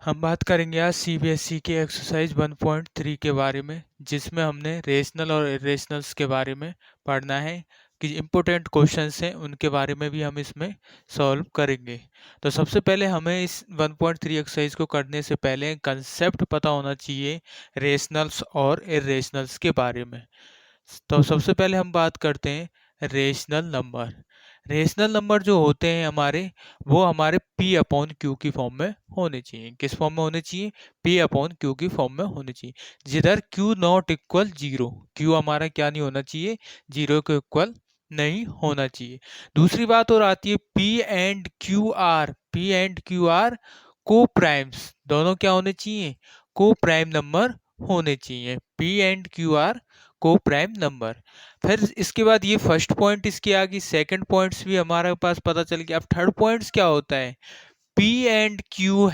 हम बात करेंगे आज सीबीएसई के एक्सरसाइज 1.3 के बारे में, जिसमें हमने रेशनल और इरेशनल्स के बारे में पढ़ना है कि इम्पोर्टेंट क्वेश्चंस हैं उनके बारे में भी हम इसमें सॉल्व करेंगे। तो सबसे पहले हमें इस 1.3 एक्सरसाइज को करने से पहले कंसेप्ट पता होना चाहिए रेशनल्स और इरेशनल्स के बारे में। तो सबसे पहले हम बात करते हैं रेशनल नंबर। रेशनल नंबर जो होते हैं हमारे, वो हमारे P अपॉन क्यू की फॉर्म में होने चाहिए। किस फॉर्म में होने चाहिए? P अपॉन क्यू की फॉर्म में होने चाहिए, जिधर Q not equal zero. Q हमारा क्या नहीं होना चाहिए? जीरो के इक्वल नहीं होना चाहिए। दूसरी बात और आती है P and Q are. P and Q are को प्राइम्स, दोनों क्या होने चाहिए? को प्राइम नंबर होने चाहिए। P and Q are coprime number. फिर इसके बाद ये फर्स्ट पॉइंट इसके आगे सेकंड पॉइंट्स भी हमारे पास पता चल गया। अब थर्ड पॉइंट्स क्या होता है? P and Q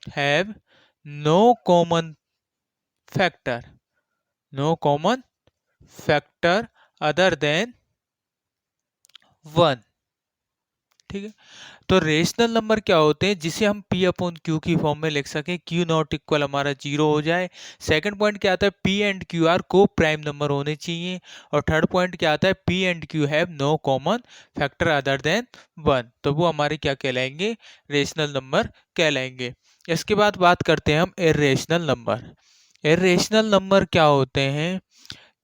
have no common factor, no common factor other than 1। ठीक है, तो रेशनल नंबर क्या होते हैं? जिसे हम P अपॉन क्यू की फॉर्म में लिख सकें, Q नॉट इक्वल हमारा जीरो हो जाए। सेकंड पॉइंट क्या आता है? P and Q are coprime number होने चाहिए। और थर्ड पॉइंट क्या आता है? P and Q have no common factor other than 1। तो वो हमारे क्या कहलाएंगे? रेशनल नंबर कहलाएंगे। इसके बाद बात करते हैं हम इर्रेशनल नंबर। इर्रेशनल नंबर क्या होते हैं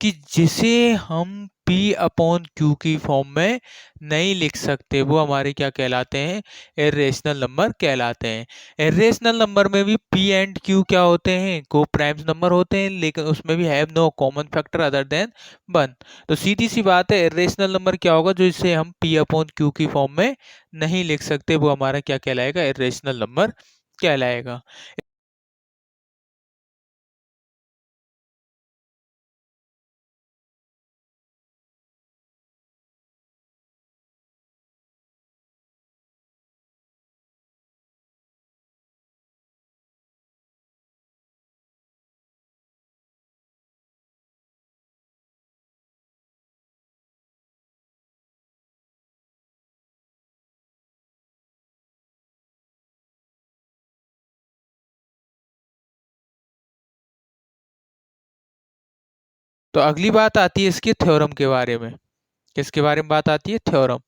कि जिसे हम P अपॉन क्यू की फॉर्म में नहीं लिख सकते, वो हमारे क्या कहलाते हैं? इर्रेशनल नंबर कहलाते हैं। इर्रेशनल नंबर में भी P एंड Q क्या होते हैं? को प्राइम्स नंबर होते हैं, लेकिन उसमें भी have no common factor other than 1। तो सीधी सी बात है, इर्रेशनल नंबर क्या होगा? जो इसे हम P अपॉन क्यू की फॉर्म में नहीं लिख सकते, वो हमारा क्या कहलाएगा? इर्रेशनल नंबर कहलाएगा। तो अगली बात आती है इसके थ्योरम के बारे में। किसके बारे में बात आती है? थ्योरम।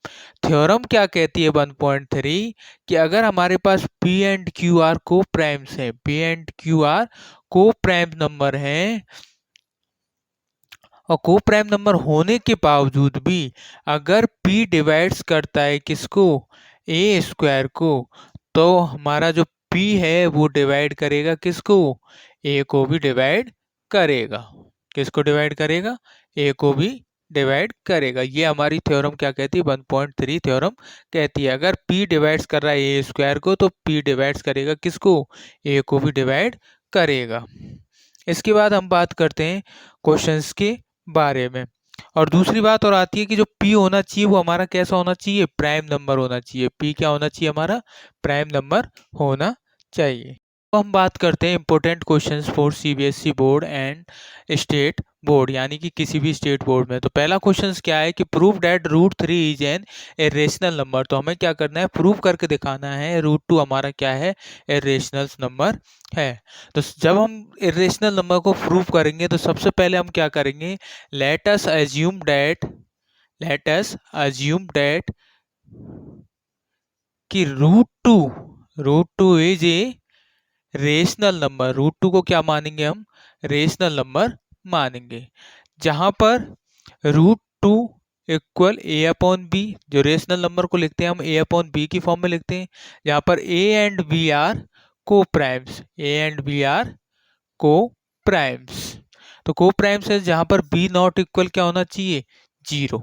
थ्योरम क्या कहती है 1.3 कि अगर हमारे पास P एंड क्यू आर को प्राइम्स है, P and Q are coprime number हैं, और को प्राइम नंबर होने के बावजूद भी अगर P डिवाइड्स करता है किसको? ए स्क्वायर को, तो हमारा जो P है वो डिवाइड करेगा किसको? ए को भी डिवाइड करेगा। किसको डिवाइड करेगा? ए को भी डिवाइड करेगा। ये हमारी थ्योरम क्या कहती है? 1.3 थ्योरम कहती है अगर P डिवाइड्स कर रहा है ए स्क्वायर को, तो P डिवाइड्स करेगा किसको? ए को भी डिवाइड करेगा। इसके बाद हम बात करते हैं क्वेश्चंस के बारे में। और दूसरी बात और आती है कि जो P होना चाहिए वो हमारा कैसा होना चाहिए? प्राइम नंबर होना चाहिए। P क्या होना चाहिए? हमारा प्राइम नंबर होना चाहिए। तो हम बात करते हैं important questions for CBSE board and state board, यानी कि किसी भी स्टेट बोर्ड में। तो पहला क्वेश्चन क्या है कि prove that root 3 is an irrational number. तो हमें क्या करना है? प्रूव करके दिखाना है रूट 2 हमारा क्या है? इरेशनल नंबर है। तो जब हम इरेशनल नंबर को प्रूव करेंगे तो सबसे पहले हम क्या करेंगे? लेट अस अज्यूम दैट कि root two is a rational number. Root 2 को क्या मानेंगे हम? रेशनल नंबर मानेंगे। जहां पर root 2 equal a upon b, जो रेशनल नंबर को लिखते हैं हम ए अपॉन बी की फॉर्म में लिखते हैं, जहां पर a and b are coprimes, a and b are coprimes. तो को प्राइम्स है जहां पर बी नॉट इक्वल क्या होना चाहिए? जीरो।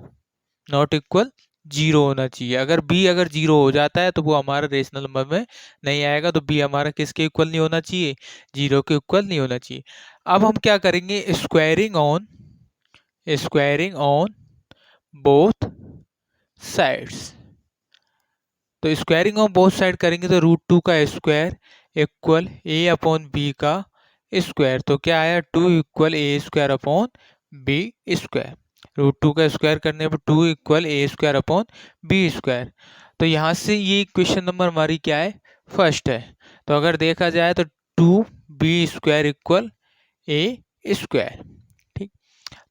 नॉट इक्वल जीरो होना चाहिए। अगर बी अगर जीरो हो जाता है तो वो हमारा रेशनल नंबर में नहीं आएगा। तो बी हमारा किसके इक्वल नहीं होना चाहिए? जीरो के इक्वल नहीं होना चाहिए। अब हम क्या करेंगे? Squaring on both sides. तो स्क्वायरिंग ऑन बोथ साइड करेंगे तो रूट 2 का square equal a upon b का स्क्वायर। तो क्या आया? 2 equal a square upon b square. Root 2 का स्क्वायर करने पर 2 equal a square upon b square. तो यहाँ से ये क्वेश्चन नंबर हमारी क्या है? फर्स्ट है। तो अगर देखा जाए तो 2b² इक्वल ए स्क्वायर। ठीक,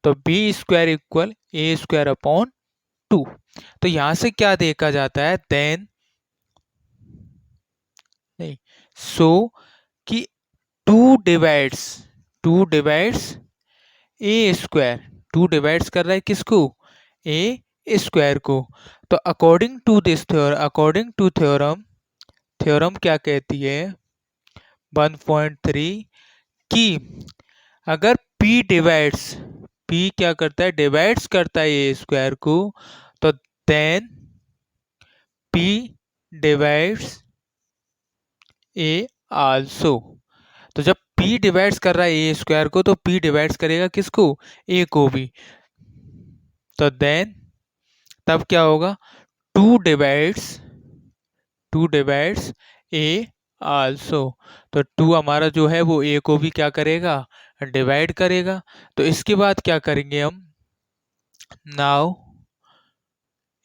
तो b² इक्वल a² अपॉन 2। तो यहां से क्या देखा जाता है, देन नहीं, सो कि 2 डिवाइड्स ए स्क्वायर, 2 डिवाइड्स कर रहा है किसको, ए स्क्वायर को। तो according to this theorem, according to theorem, theorem क्या कहती है 1.3 कि अगर p डिवाइड्स, p क्या करता है, डिवाइड्स करता है ए स्क्वायर को, तो देन p डिवाइड्स ए आल्सो। तो जब p डिवाइड्स कर रहा है ए स्क्वायर को, तो p डिवाइड्स करेगा किसको, a को भी। तो देन तब क्या होगा, 2 डिवाइड्स ए आल्सो। तो 2 हमारा जो है वो ए को भी क्या करेगा, डिवाइड करेगा। तो इसके बाद क्या करेंगे हम, नाउ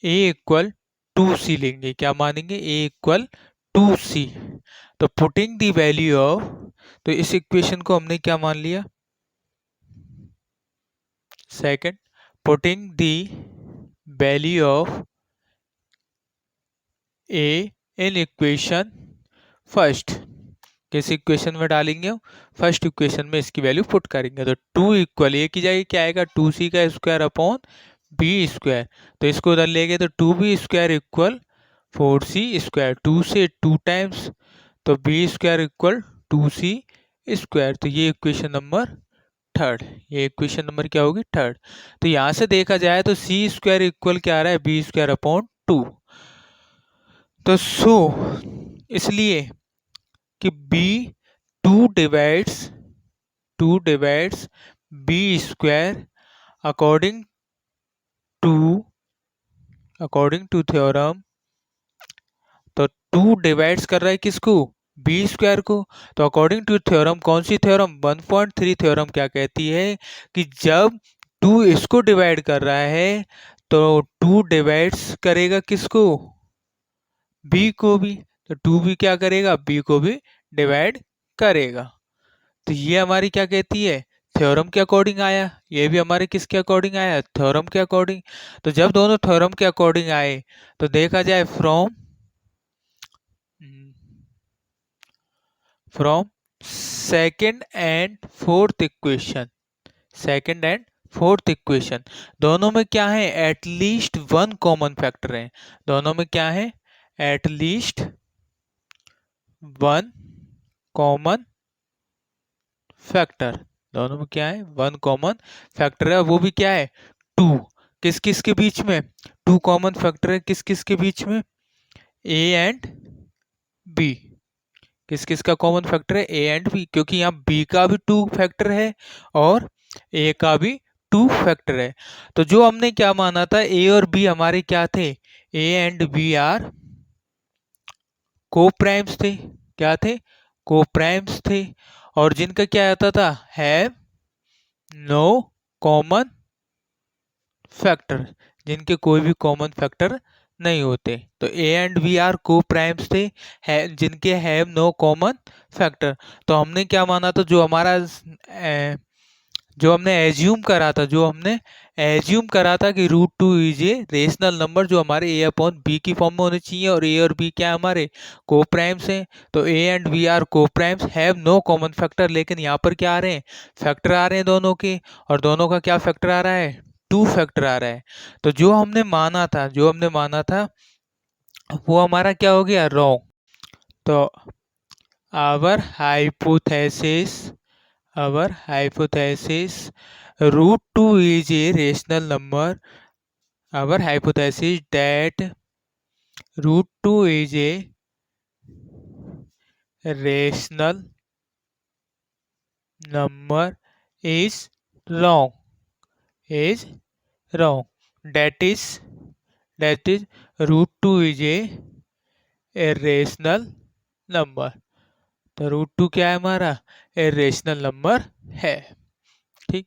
ए इक्वल 2c लेंगे, क्या मानेंगे, ए इक्वल 2c। तो पुटिंग द वैल्यू ऑफ, तो इस इक्वेशन को हमने क्या मान लिया, second, putting the value of a in equation first, किस इक्वेशन में डालेंगे हम, फर्स्ट इक्वेशन में इसकी वैल्यू पुट करेंगे। तो 2 इक्वल ए की जगह क्या आएगा, 2c² अपॉन b²। तो इसको उधर ले गए तो 2b² इक्वल 4c², 2 से 2 टाइम्स, तो b² इक्वल 2c²। तो ये इक्वेशन नंबर थर्ड, ये इक्वेशन नंबर क्या होगी, थर्ड। तो यहां से देखा जाए तो c² इक्वल क्या आ रहा है, b² अपॉन 2। तो सो इसलिए कि b 2 divides b² according to theorem. तो 2 डिवाइड्स कर रहा है किसको, b² को। तो अकॉर्डिंग टू थ्योरम, कौन सी थ्योरम, 1.3 थ्योरम क्या कहती है कि जब 2 इसको डिवाइड कर रहा है तो 2 डिवाइड्स करेगा किसको, b को भी। तो 2 भी क्या करेगा, b को भी डिवाइड करेगा। तो ये हमारी क्या कहती है, थ्योरम के अकॉर्डिंग आया। ये भी हमारे किसके अकॉर्डिंग आया, थ्योरम के अकॉर्डिंग। तो जब दोनों थ्योरम के अकॉर्डिंग आए तो देखा जाए from second and fourth equation, second and fourth equation दोनों में क्या है, एटलीस्ट 1 कॉमन फैक्टर है। दोनों में क्या है, एटलीस्ट 1 कॉमन फैक्टर। दोनों में क्या है, 1 कॉमन फैक्टर है, वो भी क्या है, 2। किस किस के बीच में, 2 कॉमन फैक्टर है किस किस के बीच में, ए एंड बी। किस किस का कॉमन फैक्टर है, ए एंड बी, क्योंकि यहाँ बी का भी 2 फैक्टर है और ए का भी 2 फैक्टर है। तो जो हमने क्या माना था, ए और बी हमारे क्या थे, ए एंड बी आर को प्राइम्स थे, क्या थे, को प्राइम्स थे। और जिनका क्या आता था, हैव नो कॉमन फैक्टर, जिनके कोई भी कॉमन फैक्टर नहीं होते। तो ए एंड बी आर को प्राइम्स थे, जिनके हैव नो कॉमन फैक्टर। तो हमने क्या माना था, जो हमने एज्यूम करा था कि √2 इज ए रेशनल नंबर, जो हमारे ए अपॉन बी की फॉर्म में होने चाहिए, और ए और बी क्या हमारे को प्राइम्स हैं। तो a and b are coprimes, have no common factor. लेकिन यहाँ पर क्या आ रहे हैं, फैक्टर आ रहे हैं दोनों के, और दोनों का क्या फैक्टर आ रहा है, 2 फैक्टर आ रहा है। तो जो हमने माना था वो हमारा क्या हो गया, रॉन्ग। तो our hypothesis √2 is a rational number. Our hypothesis that √2 is a rational number is wrong. Is wrong. That is √2 is a irrational number. तो √2 क्या है हमारा, irrational नंबर है। ठीक,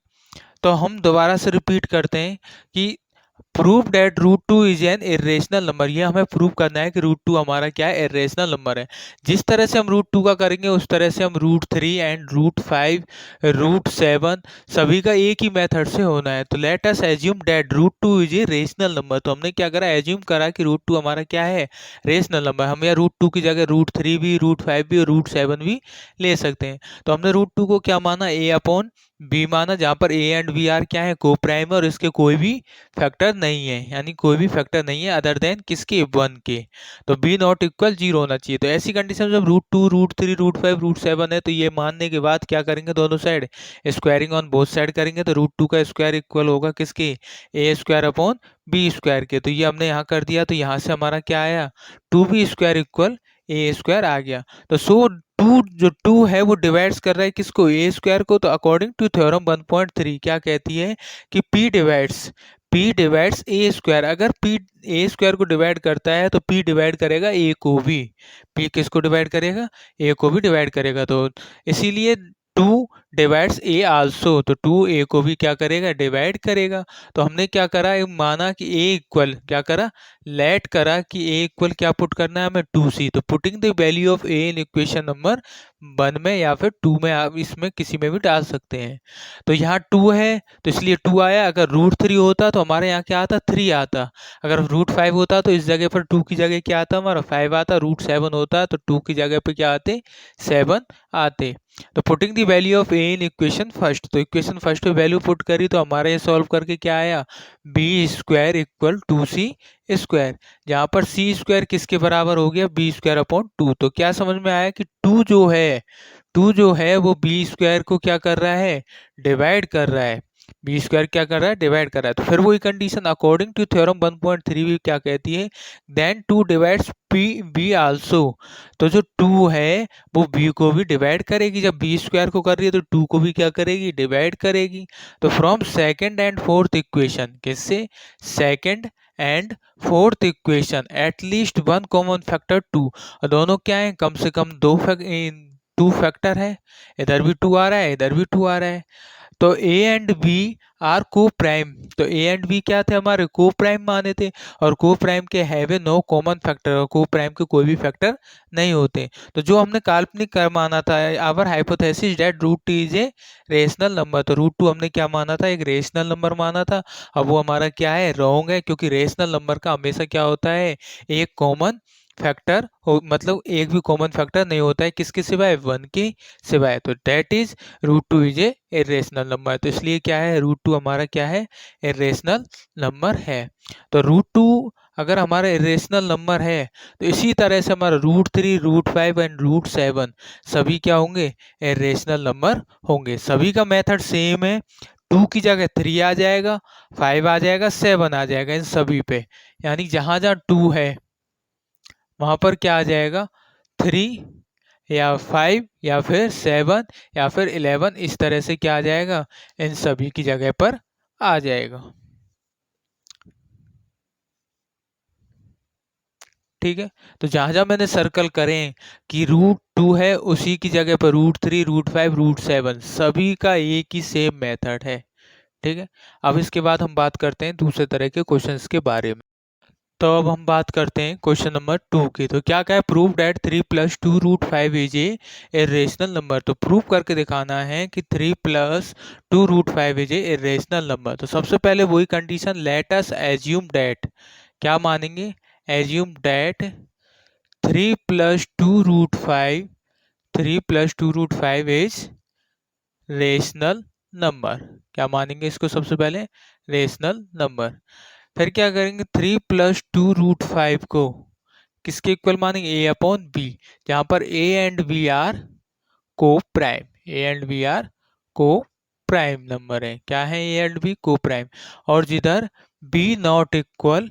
तो हम दोबारा से रिपीट करते हैं कि prove that root two is an irrational number, ये हमें प्रूव करना है कि रूट टू हमारा क्या है, इरेशनल नंबर है। जिस तरह से हम रूट टू का करेंगे उस तरह से हम root three and root five, root seven, सभी का एक ही मेथड से होना है। तो let us assume that root two is a rational number. तो हमने क्या करा, एज्यूम करा कि रूट टू हमारा क्या है, रेशनल नंबर। हम या रूट टू की जगह रूट थ्री भी, रूट फाइव भी और रूट सेवन भी ले सकते हैं। तो हमने रूट टू को क्या माना, ए अपॉन बी माना, जहाँ पर ए एंड बी आर क्या है, को प्राइम है और इसके कोई भी फैक्टर नहीं है, यानी कोई भी फैक्टर नहीं है अदर देन किसके, वन के। तो बी नॉट इक्वल जीरो होना चाहिए। तो ऐसी कंडीशन जब root two, root three, root five, root seven है, तो ये मानने के बाद क्या करेंगे, दोनों side squaring on both side करेंगे। तो रूट टू का स्क्वायर इक्वल होगा किसके, a square upon b square के। तो ये हमने यहाँ कर दिया, तो यहाँ से हमारा क्या आया, two b square equal a square आ गया। तो सो टू, जो टू है वो डिवाइड्स कर रहा है किसको, ए स्क्वायर को। तो अकॉर्डिंग टू थ्योरम 1.3 क्या कहती है कि पी डिवाइड्स ए स्क्वायर। अगर पी ए स्क्वायर को डिवाइड करता है तो पी डिवाइड करेगा ए को भी। पी किसको डिवाइड करेगा, ए को भी डिवाइड करेगा। तो इसीलिए टू डिवाइड्स ए आल्सो, तो टू ए को भी क्या करेगा, डिवाइड करेगा। तो हमने क्या करा, माना कि ए इक्वल क्या करा, लेट करा कि ए इक्वल क्या पुट करना है हमें, टू सी। तो putting the value of a in equation number one में या फिर टू में, आप इसमें किसी में भी डाल सकते हैं। तो यहाँ टू है तो इसलिए टू आया। अगर रूट थ्री होता तो हमारे यहाँ क्या आता, थ्री आता। अगर रूट फाइव होता तो इस जगह पर टू की जगह क्या आता, हमारा फाइव आता। रूट सेवन होता तो टू की जगह पे क्या आते, सेवन आते। तो putting the value of a in equation first, तो इक्वेशन फर्स्ट पे वैल्यू पुट करी तो हमारे ये सॉल्व करके क्या आया, b square equal to c square, जहाँ पर सी स्क्वायर किसके बराबर हो गया, बी स्क्वायर अपॉन टू। तो क्या समझ में आया कि टू जो है वो बी स्क्वायर को क्या कर रहा है, डिवाइड कर रहा है। बी स्क्वायर क्या कर रहा है, डिवाइड कर रहा है। तो फिर वही कंडीशन अकॉर्डिंग टू थ्योरम 1.3 भी क्या कहती है, then two divides p b also. तो जो टू है वो बी को भी डिवाइड करेगी, जब बी स्क्वायर को कर रही है तो टू को भी क्या करेगी, डिवाइड करेगी। तो from second and fourth equation, किससे, second and fourth equation, at least one common factor two. दोनों क्या है, कम से कम टू फैक्टर है। इधर भी टू आ रहा है, इधर भी टू आ रहा है। तो ए एंड बी आर को प्राइम। तो ए एंड बी क्या थे, हमारे को प्राइम माने थे। और को प्राइम के हैव नो कॉमन फैक्टर, और को प्राइम के कोई भी फैक्टर नहीं होते। तो जो हमने काल्पनिक कर माना था, our hypothesis that root two is a rational number. तो रूट टू हमने क्या माना था, एक रेशनल नंबर माना था। अब वो हमारा क्या है, रॉन्ग है, क्योंकि रेशनल नंबर का हमेशा क्या होता है, एक कॉमन फैक्टर हो, मतलब एक भी कॉमन फैक्टर नहीं होता है किसके सिवाय, वन के सिवाय। तो that is root two is a irrational number. तो इसलिए क्या है, रूट टू हमारा क्या है, इरेशनल नंबर है। तो रूट टू अगर हमारा इरेशनल नंबर है तो इसी तरह से हमारा root three, root five and root seven सभी क्या होंगे, इरेशनल नंबर होंगे। सभी का मेथड सेम है। टू की जगह थ्री आ जाएगा, फाइव आ जाएगा, सेवन आ जाएगा इन सभी पे। यानी जहां जहां टू है वहां पर क्या आ जाएगा, थ्री या फाइव या फिर सेवन या फिर 11, इस तरह से क्या आ जाएगा, इन सभी की जगह पर आ जाएगा। ठीक है। तो जहां जहां मैंने सर्कल करें कि रूट टू है उसी की जगह पर root three, root five, root seven सभी का एक ही सेम मेथड है। ठीक है। अब इसके बाद हम बात करते हैं दूसरे तरह के क्वेश्चंस के बारे में। तो अब हम बात करते हैं क्वेश्चन नंबर टू की। तो क्या क्या है, prove that three plus two root five is a rational number. तो प्रूव करके दिखाना है कि three plus two root five is a rational number. तो सबसे पहले वही condition, let us assume that, क्या मानेंगे, assume that three plus two root five, three plus two root five is rational number. क्या मानेंगे इसको, सबसे पहले रेशनल नंबर। फिर क्या करेंगे, three plus two root five को किसके इक्वल मानेंगे, ए अपॉन बी, जहां पर a and b are coprime, a and b are coprime number है। क्या है, a and b coprime. और जिधर बी नॉट इक्वल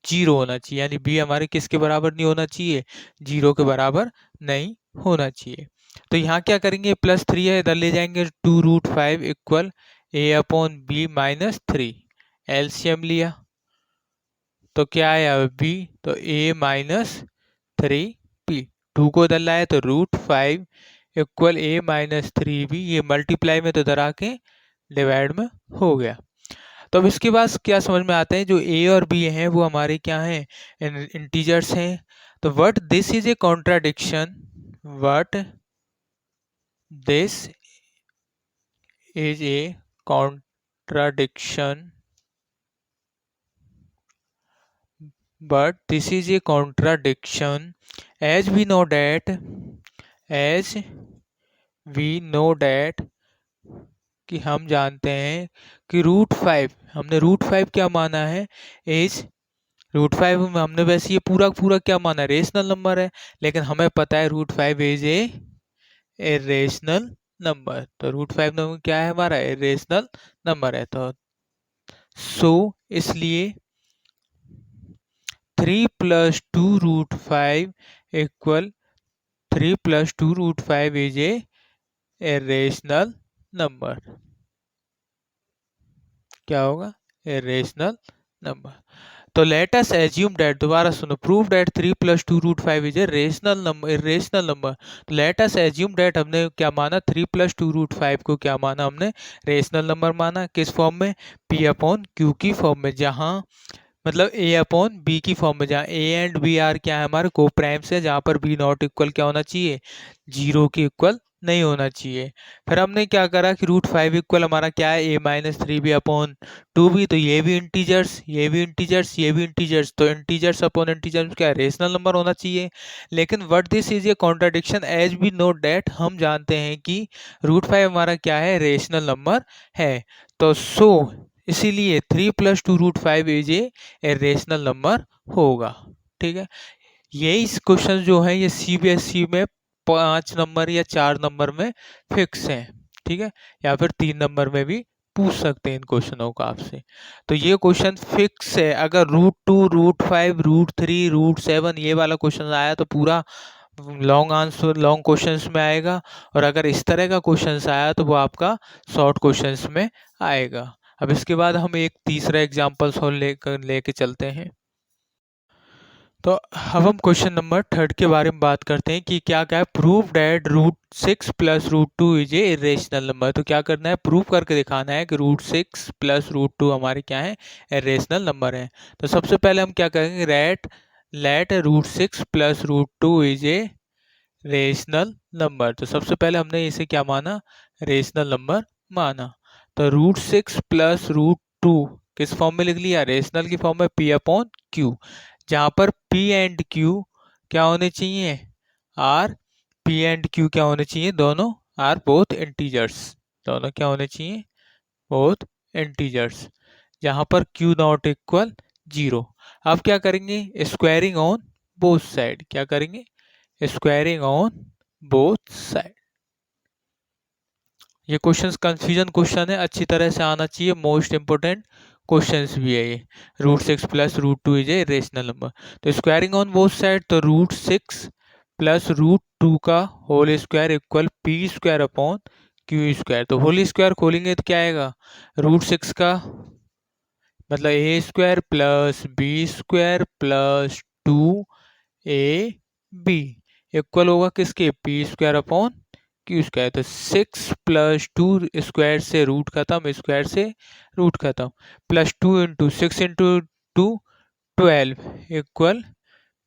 जीरो होना चाहिए, यानी बी हमारे किसके बराबर नहीं होना चाहिए, जीरो के बराबर नहीं होना चाहिए। तो यहाँ क्या करेंगे, प्लस थ्री है इधर ले जाएंगे, two root five equal a upon b minus three, LCM लिया तो क्या आया, बी। तो a minus three p, two को इधर लाया तो root five equal a minus three b, ये मल्टीप्लाई में तो इधर आके डिवाइड में हो गया। तो अब इसके बाद क्या समझ में आता है, जो ए और बी हैं वो हमारे क्या हैं, इंटीजर्स हैं। तो what this is a contradiction, what this is a contradiction, but this is a contradiction as we know that, as we know that, कि हम जानते हैं कि रूट 5, हमने रूट 5 क्या माना है, इज रूट 5 में हमने वैसे ये पूरा पूरा क्या माना है, रेशनल नंबर है, लेकिन हमें पता है root 5 is a irrational number. तो रूट 5 नंबर क्या है हमारा, इरेशनल नंबर है। तो सो इसलिए 3 + 2 √5 equal 3 + 2 √5 is a irrational number. क्या होगा, इरेशनल नंबर। तो लेट अस एज्यूम दैट, दोबारा सुनो, prove that 3 + 2 √5 is a rational number, irrational number. तो लेट अस एज्यूम दैट, हमने क्या माना, 3 + 2 √5 को क्या माना हमने, रेशनल नंबर माना। किस फॉर्म में, P/Q की फॉर्म में, जहां मतलब A/B की फॉर्म में, जहाँ A एंड B आर क्या है हमारे को प्राइम्स है, जहाँ पर B नॉट इक्वल क्या होना चाहिए, 0 के इक्वल नहीं होना चाहिए। फिर हमने क्या करा कि √5 इक्वल हमारा क्या है, A-3B/2B। तो ये भी इंटीजर्स, ये भी इंटीजर्स, ये भी इंटीजर्स, तो इंटीजर्स अपॉन इंटीजर्स क्या है, रेशनल नंबर होना चाहिए। लेकिन what this is a contradiction, as we know that, हम जानते हैं कि √5 हमारा क्या है, रेशनल नंबर है। तो सो इसीलिए 3 + 2 √5 इज ए रेशनल नंबर होगा। ठीक है, यही क्वेश्चन जो है ये CBSE में 5 नंबर या 4 नंबर में फिक्स हैं। ठीक है, या फिर 3 नंबर में भी पूछ सकते हैं इन क्वेश्चनों को आपसे। तो ये क्वेश्चन फिक्स है, अगर √2 √5 √3 √7 ये वाला क्वेश्चन आया तो पूरा लॉन्ग आंसर, लॉन्ग क्वेश्चंस में आएगा। और अगर इस तरह का क्वेश्चंस आया तो वो आपका शॉर्ट क्वेश्चंस में आएगा। अब इसके बाद हम एक तीसरा एग्जाम्पल सॉल्व लेके चलते हैं। तो अब हम क्वेश्चन नंबर 3 के बारे में बात करते हैं कि क्या क्या है, prove that √6 + √2 is a irrational number. तो क्या करना है, प्रूव करके दिखाना है कि √6 + √2 हमारे क्या है, इरेशनल नंबर है। तो सबसे पहले हम क्या करेंगे, let √6 + √2 is a rational number. तो सबसे पहले हमने इसे क्या माना, रेशनल नंबर माना। तो √6 + √2 किस फॉर्म में लिख लिया, रेशनल की फॉर्म में, P/Q, जहां पर P एंड Q क्या होने चाहिए, आर P एंड Q क्या होने चाहिए, दोनों आर बोथ इंटीजर्स, दोनों क्या होने चाहिए, बोथ इंटीजर्स, जहां पर Q नॉट इक्वल 0। अब क्या करेंगे, स्क्वायरिंग ऑन बोथ साइड, क्या करेंगे, स्क्वायरिंग ऑन बोथ साइड। ये क्वेश्चंस कंफ्यूजन क्वेश्चन है, अच्छी तरह से आना चाहिए, मोस्ट इंपोर्टेंट क्वेश्चंस भी है ये। √6 + √2 इज ए रेशनल नंबर। तो स्क्वायरिंग ऑन बोथ साइड, तो √6 + √2 का whole square equal P² / Q²। तो होल स्क्वायर खोलेंगे तो क्या आएगा, √6 का मतलब A² + B² + 2AB इक्वल होगा किसके, P²/Q²। तो 6 + 2 स्क्वायर से रूट खत्म, स्क्वायर से रूट खत्म, +2 × 6 × 2 12 इक्वल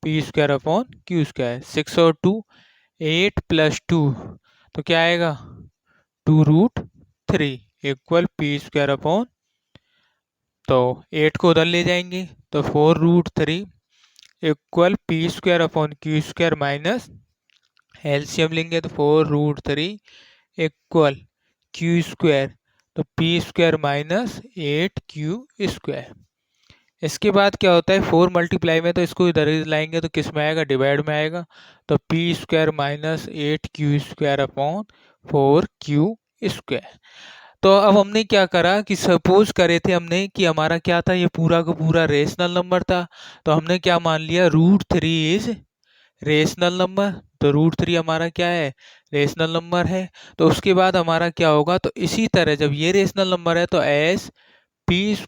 P²/Q²। 6 और 2 8 + 2 तो क्या आएगा, 2√3 इक्वल P²/, तो 8 को उधर ले जाएंगे तो 4√3 इक्वल P²/Q² माइनस एलसीएम लेंगे तो 4√3 इक्वल Q², तो P² - 8Q²। इसके बाद क्या होता है, 4 मल्टीप्लाई में, तो इसको इधर ही लाएंगे तो किस में आएगा, डिवाइड में आएगा। तो P² - 8Q²/4Q²। तो अब हमने क्या करा कि सपोज करे थे हमने कि हमारा क्या था, ये पूरा का पूरा रेशनल नंबर था। तो हमने क्या मान लिया, √3 इज रेशनल नंबर। तो √3 हमारा क्या है, रेशनल नंबर है। तो उसके बाद हमारा क्या होगा, तो इसी तरह जब ये रेशनल नंबर है तो एस P² -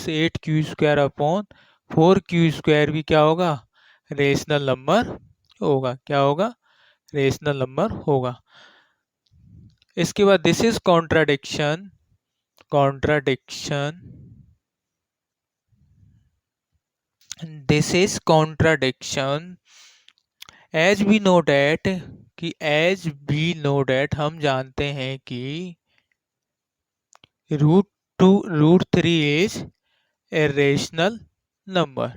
8Q²/4Q² भी क्या होगा, रेशनल नंबर होगा। क्या होगा, रेशनल नंबर होगा। इसके बाद this is contradiction, contradiction this is contradiction as we know that कि एज वी नो डैट हम जानते हैं कि root 3 is a rational number.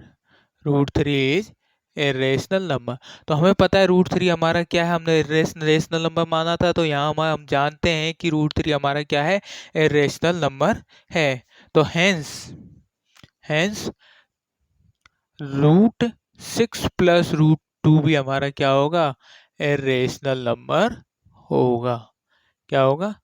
Root 3 is a rational number. तो हमें पता है रूट 3 हमारा क्या है, हमने रेशनल नंबर माना था, तो यहाँ हम जानते हैं कि रूट 3 हमारा क्या है, ए रेशनल नंबर है। तो hence hence root 6 plus root 2 भी हमारा क्या होगा, ए रेशनल नंबर होगा। क्या होगा,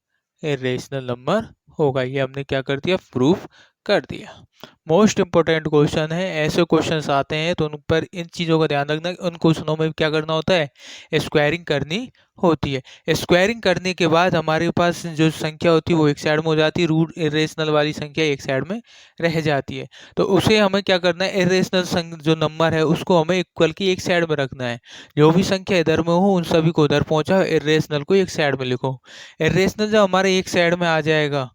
ए रेशनल नंबर होगा। ये हमने क्या कर दिया, प्रूफ कर दिया। मोस्ट इंपोर्टेंट क्वेश्चन है, ऐसे क्वेश्चंस आते हैं तो उन पर इन चीज़ों का ध्यान रखना। उन क्वेश्चनों में क्या करना होता है, स्क्वायरिंग करनी होती है। स्क्वायरिंग करने के बाद हमारे पास जो संख्या होती है वो एक साइड में हो जाती है, रूट इरेशनल वाली संख्या एक साइड में रह जाती है। तो उसे हमें क्या करना है, इरेशनल जो नंबर है उसको हमें इक्वल की एक साइड में रखना है। जो भी संख्या इधर में हो उन सभी को उधर पहुंचाओ, इरेशनल को एक साइड में लिखो। इरेशनल जब हमारे एक साइड में आ जाएगा,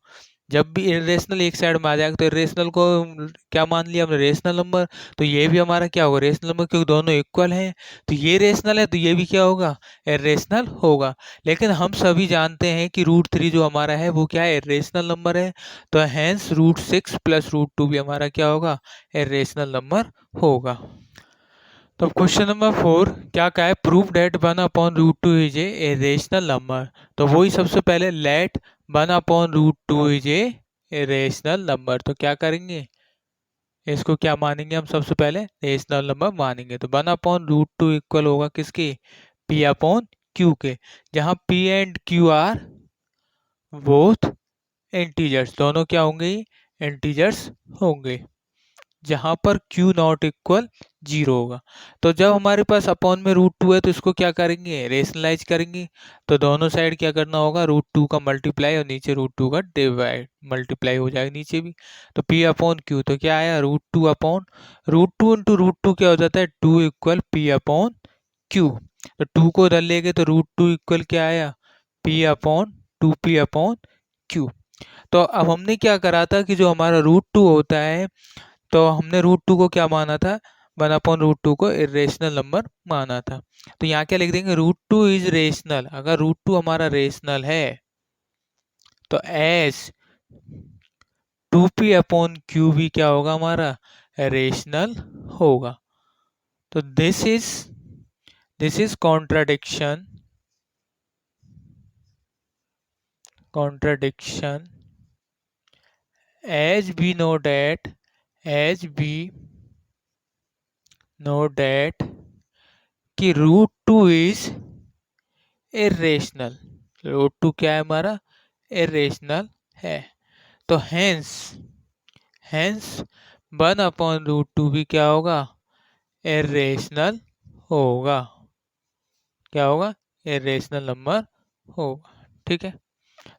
जब भी इरेशनल एक साइड में आ जाएगा तो इरेशनल को क्या मान लिया हमने, रेशनल नंबर। तो ये भी हमारा क्या होगा, रेशनल नंबर, क्योंकि दोनों इक्वल हैं। तो ये रेशनल है तो ये भी क्या होगा, इरेशनल होगा। लेकिन हम सभी जानते हैं कि रूट 3 जो हमारा है वो क्या है, इरेशनल नंबर है। तो हैंस रूट 6 प्लस रूट 2 भी हमारा क्या होगा, इरेशनल नंबर होगा। तो क्वेश्चन नंबर 4 क्या कहा है, prove that 1/√2 is a rational number. तो वही सबसे पहले let 1/√2 is a rational number. तो क्या करेंगे, इसको क्या मानेंगे हम, सबसे पहले रेशनल नंबर मानेंगे। तो 1/√2 इक्वल होगा किसके, P/Q के, जहाँ P and Q are both integers, दोनों क्या होंगे, इंटीजर्स होंगे, जहां पर Q नॉट इक्वल 0 होगा। तो जब हमारे पास अपॉन में रूट 2 है तो इसको क्या करेंगे, रेशनलाइज करेंगे। तो दोनों साइड क्या करना होगा, रूट 2 का मल्टीप्लाई और नीचे रूट 2 का डिवाइड, मल्टीप्लाई हो जाएगा नीचे भी। तो P/Q तो क्या आया, रूट टू इंटू रूट 2 क्या हो जाता है, 2 इक्वल P/Q। तो 2 को उधर ले गए तो रूट 2 इक्वल क्या आया, P/2P/Q। तो अब हमने क्या करा था कि जो हमारा रूट 2 होता है, तो हमने रूट 2 को क्या माना था, 1/√2 को इरेशनल नंबर माना था। तो यहाँ क्या लिख देंगे, रूट 2 इज रेशनल। अगर रूट 2 हमारा रेशनल है तो एस 2P/Q भी क्या होगा हमारा, रेशनल होगा। तो this is contradiction as we know that as we know that कि रूट 2 इज इरेशनल। रूट 2 क्या है हमारा, इरेशनल है। तो हेंस हेंस 1/√2 भी क्या होगा, इरेशनल होगा। क्या होगा, इरेशनल नंबर होगा। ठीक है,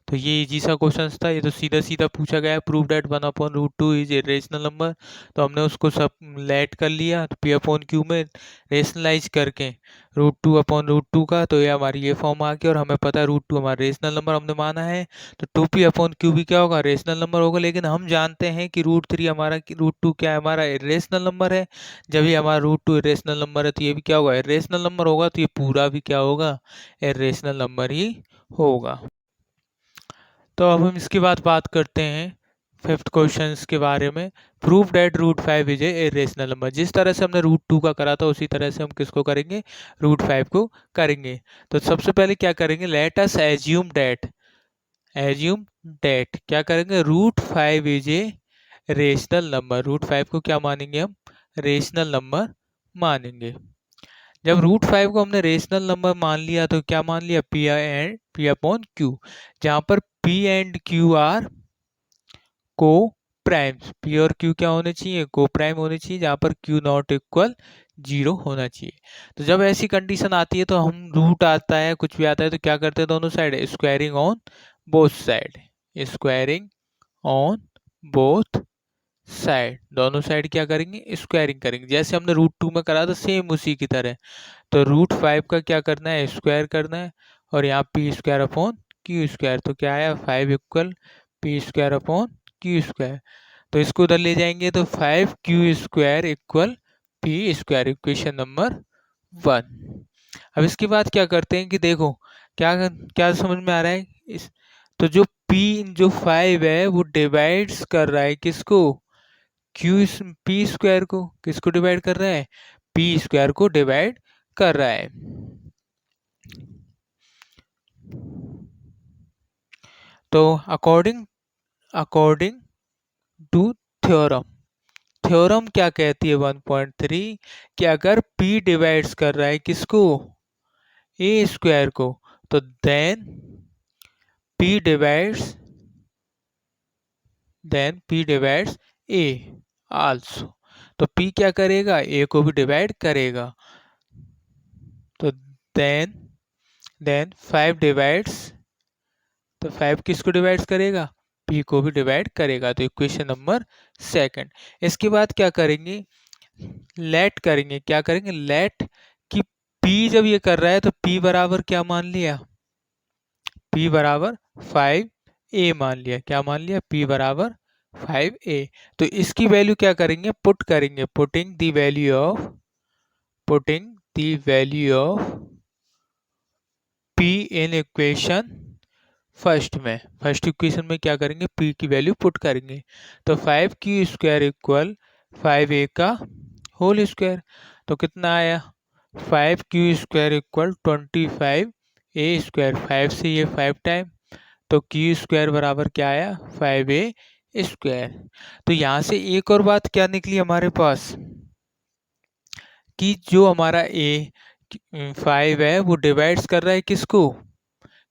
तो ये इजी सा क्वेश्चन था, ये तो सीधा सीधा पूछा गया है, prove that 1/√2 is a rational number. तो हमने उसको सब लेट कर लिया, तो P/Q में रेशनलाइज करके रूट 2 का, तो ये हमारी ये फॉर्म आ गया। और हमें पता है रूट 2 हमारा रेशनल नंबर हमने माना है, तो 2P/Q भी क्या होगा, रेशनल नंबर होगा। लेकिन हम जानते हैं कि रूट 2 क्या है, हमारा रेशनल नंबर है। जब ये हमारा रूट 2 रेशनल नंबर है तो ये भी क्या होगा, रेशनल नंबर होगा। तो ये पूरा भी क्या होगा, रेशनल नंबर ही होगा। तो अब हम इसके बाद बात करते हैं 5th क्वेश्चन के बारे में। Prove that root 5 is a rational number. जिस तरह से हमने रूट 2 का करा था उसी तरह से हम किसको करेंगे, रूट 5 को करेंगे। तो सबसे पहले क्या करेंगे, लेट अस एज्यूम डेट क्या करेंगे, root 5 is a rational number. Root 5 को क्या मानेंगे हम, रेशनल नंबर मानेंगे। जब रूट 5 को हमने रेशनल नंबर मान लिया तो क्या मान लिया, P/Q, जहां पर P एंड Q आर को प्राइम्स। P और Q क्या होने चाहिए, को प्राइम होने चाहिए, जहां पर Q नॉट इक्वल 0 होना चाहिए। तो जब ऐसी कंडीशन आती है तो हम रूट आता है, कुछ भी आता है तो क्या करते हैं, दोनों side squaring on both side, squaring on both side, दोनों साइड क्या करेंगे, स्क्वायरिंग करेंगे, जैसे हमने रूट 2 में करा था सेम उसी की तरह। तो रूट 5 का क्या करना है, स्क्वायर करना है, और यहाँ P² अपॉन Q²। तो क्या आया, 5 इक्वल P² अपॉन Q²। तो इसको उधर ले जाएंगे तो 5Q² equal P square, equation number 1। अब इसके बाद क्या करते हैं कि देखो क्या क्या समझ में आ रहा है इस, तो जो पी जो 5 है वो डिवाइड्स कर रहा है किसको, क्यू पी स्क्वायर को, किसको डिवाइड कर रहा है, पी स्क्वायर को डिवाइड कर रहा है। तो according according to theorem, theorem क्या कहती है 1.3 कि अगर p डिवाइड्स कर रहा है किसको, ए स्क्वायर को, तो देन p डिवाइड्स ए आल्सो, तो p क्या करेगा, a को भी डिवाइड करेगा। तो देन 5 डिवाइड्स, तो 5 किसको डिवाइड करेगा, p को भी डिवाइड करेगा। तो इक्वेशन नंबर 2। इसके बाद क्या करेंगे, लेट करेंगे, क्या करेंगे, लेट कि p जब ये कर रहा है तो p बराबर क्या मान लिया, p बराबर 5a मान लिया, क्या मान लिया, p बराबर 5a। तो इसकी वैल्यू क्या करेंगे, पुट करेंगे, putting the value of p in equation first equation में क्या करेंगे, p की वैल्यू पुट करेंगे। तो 5q स्क्वायर इक्वल 5a का होल स्क्वायर, तो कितना आया, 5q square equal 25a square, 5 से ये 5 टाइम, तो q स्क्वायर बराबर क्या आया, 5a स्क्वायर। तो यहाँ से एक और बात क्या निकली हमारे पास कि जो हमारा a 5 है वो डिवाइड्स कर रहा है किसको,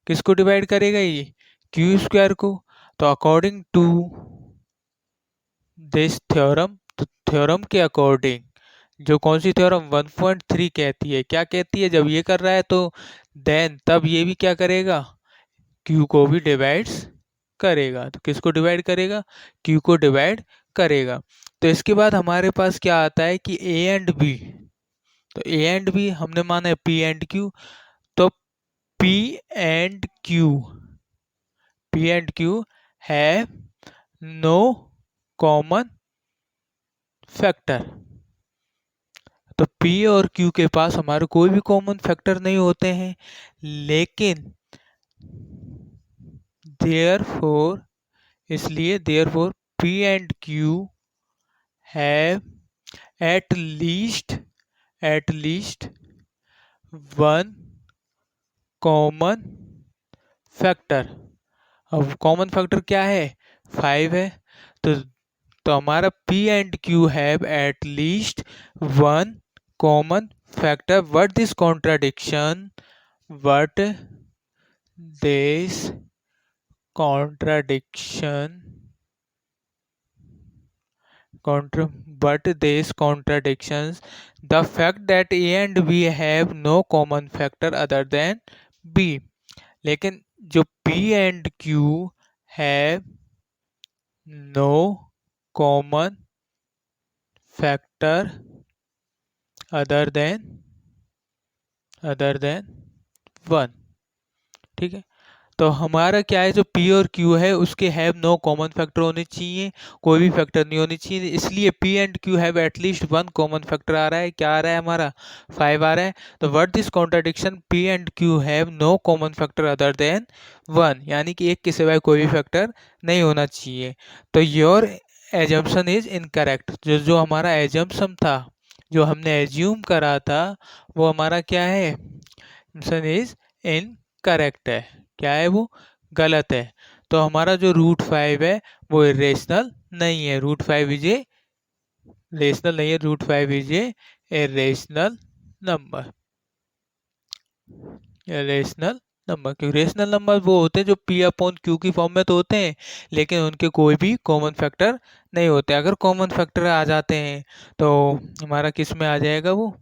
किसको डिवाइड करेगा, ये क्यू स्क्वायर को। तो अकॉर्डिंग टू दिस थ्योरम, तो थ्योरम के अकॉर्डिंग, जो कौन सी थ्योरम 1.3 कहती है, क्या कहती है, जब ये कर रहा है तो देन तब ये भी क्या करेगा, क्यू को भी डिवाइड्स करेगा। तो किसको डिवाइड करेगा, क्यू को डिवाइड करेगा। तो इसके बाद हमारे पास क्या आता है कि ए एंड बी, तो ए एंड बी हमने माना है पी एंड क्यू, तो P and Q have no common factor. तो P और Q के पास हमारे कोई भी कॉमन फैक्टर नहीं होते हैं, लेकिन देयरफॉर, इसलिए therefore P and Q have at least one common factor. अब कॉमन फैक्टर क्या है, 5 है। तो हमारा P and Q have at least one common factor. What this contradiction, what this contradiction but this contradictions the fact that A and B have no common factor other than B। लेकिन जो P and Q have no common factor other than 1, ठीक है। तो हमारा क्या है, जो P और Q है उसके हैव नो कॉमन फैक्टर होने चाहिए, कोई भी फैक्टर नहीं होनी चाहिए, इसलिए P and Q have at least one common factor आ रहा है, क्या आ रहा है हमारा, 5 आ रहा है। तो what this contradiction, P and Q have no common factor other than 1, यानी कि एक के सिवाय कोई भी फैक्टर नहीं होना चाहिए। तो योर एजम्पशन इज इनकरेक्ट, जो हमारा एजम्पशन था, जो हमने एज्यूम करा था, वो हमारा क्या है, एजम्पशन इज इनकरेक्ट है, क्या है वो, गलत है। तो हमारा जो रूट 5 है वो इरेशनल नहीं है, रूट 5 इज ए रेशनल नहीं है, root 5 is a rational number, rational number. क्योंकि रेशनल नंबर वो होते हैं जो P अपॉन Q की फॉर्म में तो होते हैं, लेकिन उनके कोई भी कॉमन फैक्टर नहीं होते। अगर कॉमन फैक्टर आ जाते हैं तो हमारा किस में आ जाएगा, वो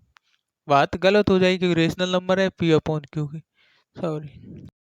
बात गलत हो जाएगी, क्योंकि रेशनल नंबर है P अपॉन Q की, सॉरी।